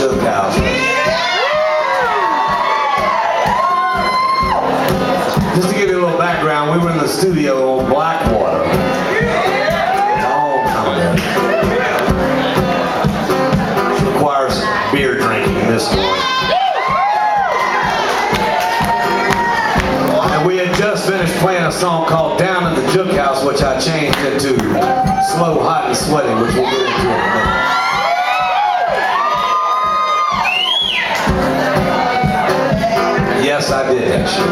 Jookhouse. Just to give you a little background, we were in the studio on Blackwater. Long time ago. Requires beer drinking this morning. And we had just finished playing a song called Down in the Jookhouse, which I changed into Slow, Hot, and Sweaty, which we'll get into in a minute. Yes, I did that shit.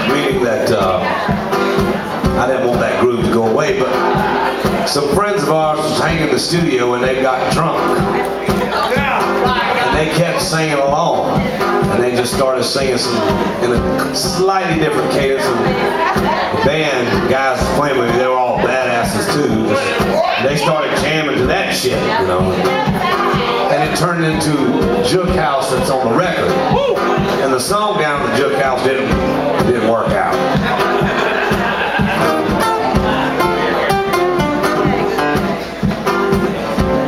Meaning that I didn't want that groove to go away, but some friends of ours was hanging in the studio and they got drunk. And they kept singing along. And they just started singing some in a slightly different cadence. And the band guys playing with me, they were all badasses too. They started jamming to that shit, you know. And it turned into Jookhouse that's on the record. And the song Down in the Jookhouse didn't work out.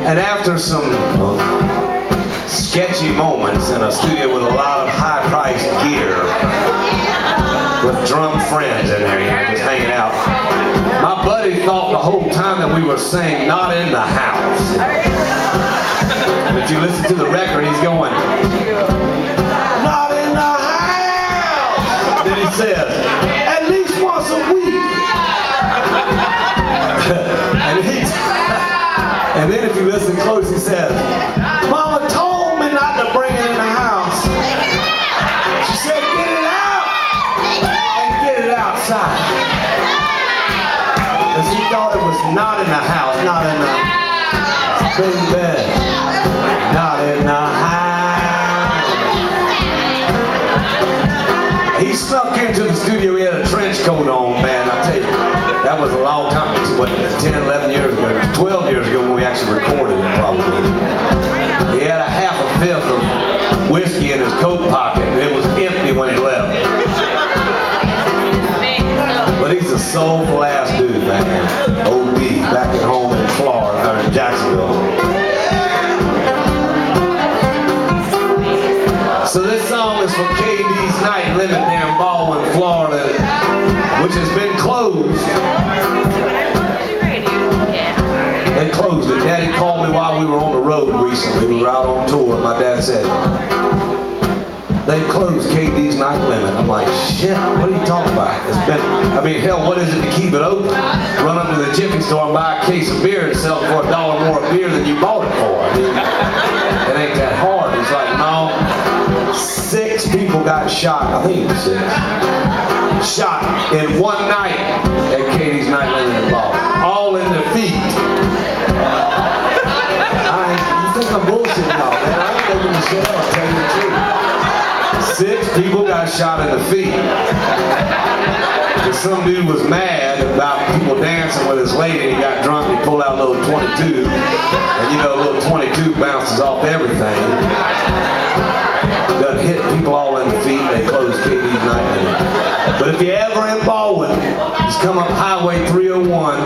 And after some sketchy moments in a studio with a lot of high-priced gear, with drunk friends in there, you know, just hanging out, my buddy thought the whole time that we were saying "Not in the House." If you listen to the record, he's going, "Not in the house." Then he says, "At least once a week." And then if you listen close, he says, "Mama told me not to bring it in the house. She said, get it out and get it outside." Because he thought it was not in the house, not in the big bed, not in the house. He snuck into the studio, he had a trench coat on, man, I tell you. That was a long time, what, 10, 11 years ago, 12 years ago when we actually recorded it, probably. He had a half a fifth of whiskey in his coat pocket, and it was empty when he left. But he's a soulful ass dude, man. O.B. back at home in Florida, or in Jacksonville. So this song is for KD's Night Limit there in Baldwin, Florida, which has been closed. They closed it. Daddy called me while we were on the road recently. We were out on tour. My dad said, "They closed KD's Night Limit." I'm like, shit, what are you talking about? It's been, I mean, hell, what is it to keep it open? Run up to the chicken store and buy a case of beer and sell it for $1 more a beer than you bought it for. I mean, it ain't that hard. He's like, no. 6 people got shot. I think it was 6. Shot in one night at KD's Night Limit in Baldwin. All in their feet. You think I'm bullshitting now, man? I ain't making the shit up, I'll tell you the truth. 6 people got shot in the feet. And some dude was mad about people dancing with his lady. He got drunk, he pulled out a little 22. And you know, a little 22 bounces off everything. Done hit people all in the feet. They closed KD's Night Limit. But if you're ever in Baldwin, just come up Highway 301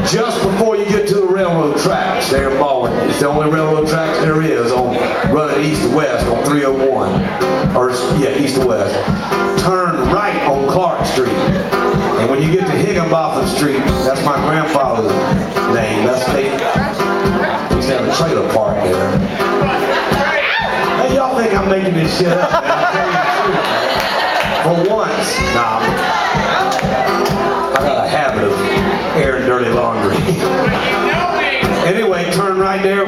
just before you get to the railroad tracks there in Baldwin. It's the only railroad tracks there is on running east to west on 301. Or, yeah, east to west. Turn right on Clark Street. And when you get to Higginbotham Street, that's my grandfather's name. That's they used to have a trailer park there. Hey, y'all think I'm making this shit up, man? I'm telling you the truth, man. For once, nah. I got a habit of airing dirty laundry. Anyway, turn right there,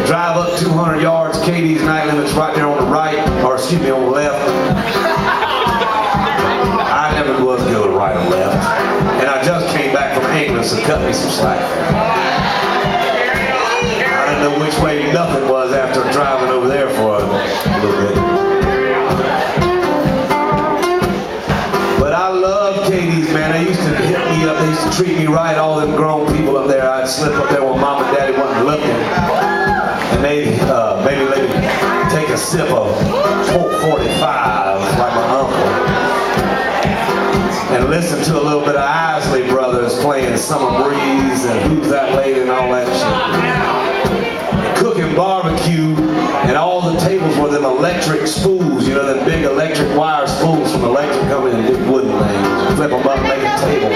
drive up 200 yards, KD's Night Limit's right there on the right, or excuse me, on the left. I never was good right or left. And I just came back from England, so cut me some slack. I didn't know which way nothing was after driving over there for a little bit. But I love KD's, man. They used to hit me up. They used to treat me right. All them grown people up there. I'd slip up there when Mom and Daddy wasn't looking, and they maybe let me take a sip of 445 like my uncle, and listen to a little bit of Isley Brothers playing Summer Breeze and Who's That Lady and all that shit. Cooking barbecue barbecue, and all the tables were them electric spools, you know, them big electric wire spools from the electric company and big wooden things. Flip them up and make a table.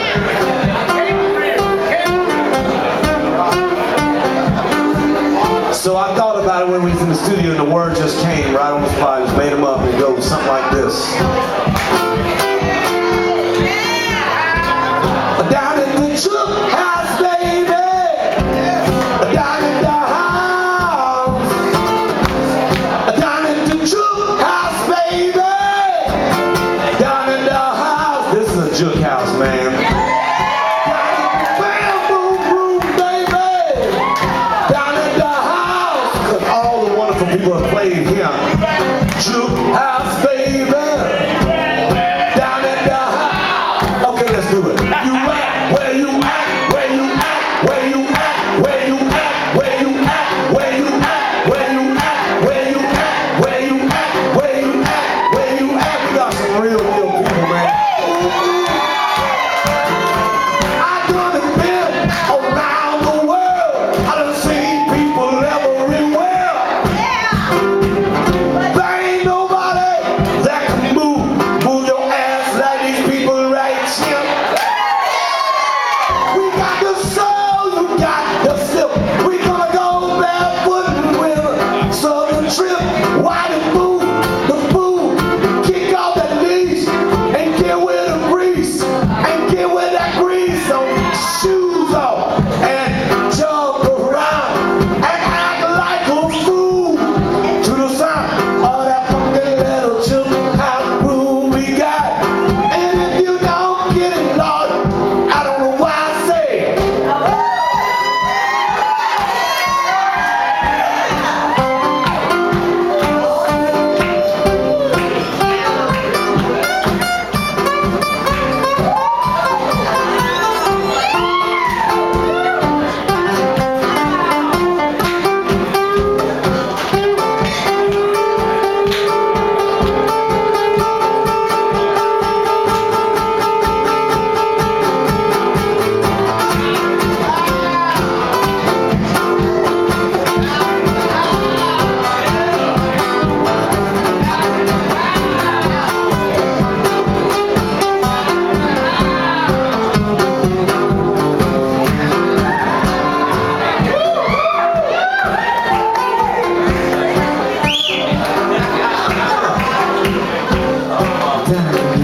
So I thought about it when we was in the studio and the word just came right on the spot. I just made them up and it goes something like this. Down in the Jookhouse, baby. Down in the house. Down in the Jookhouse, baby. Down in the house. This is a Jookhouse, man. People have played here. Jookhouse, baby. Down in the house. Okay, let's do it. You at, where you at, where you at, where you at, where you at, where you at, where you at, where you at, where you at, where you at, where you at, where you at. We got some real people, man. I done been around the world. I done seen people everywhere.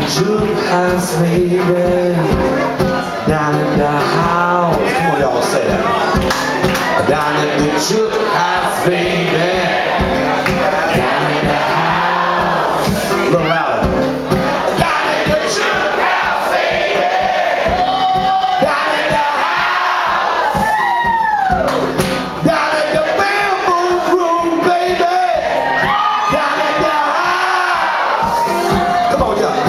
Jookhouse, baby, down in the house. Come on, y'all say that. Down in the Jookhouse, baby, down in the house. A little louder. Down in the Jookhouse, baby, down in the house. Down in the bamboo room, baby, down in the house. Come on, y'all.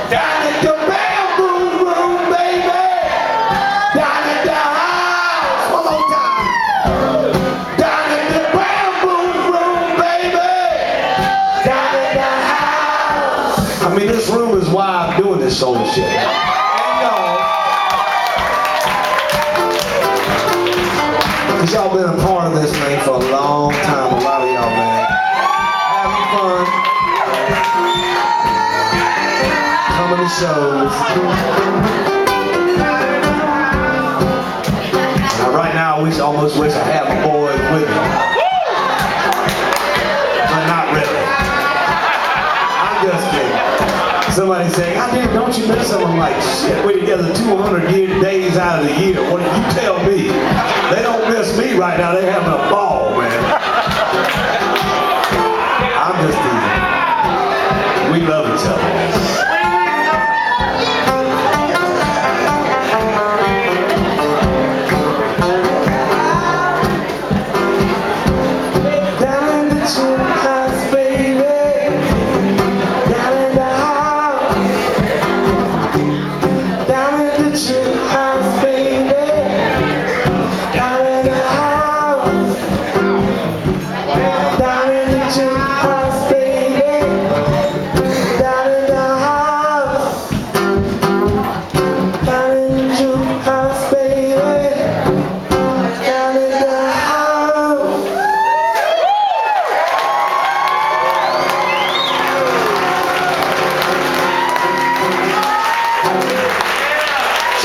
Down in the bamboo room, baby. Down in the house. One more time. Down in the bamboo room, baby. Down in the house. I mean, this room is why I'm doing this soul shit. And y'all, because y'all been a part of this thing for a long time. A lot of y'all, man. Having fun. Coming to shows. Now, right now, I almost wish I had my boys with me. But not really. I'm just kidding. Somebody saying, "God damn, don't you miss them?" I'm like, shit, we're together 200 days out of the year. What do you tell me? They don't miss me right now. They're having a ball, man. I'm just teasing. We love each other.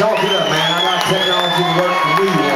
Chalk it up, man. I got technology to work for me.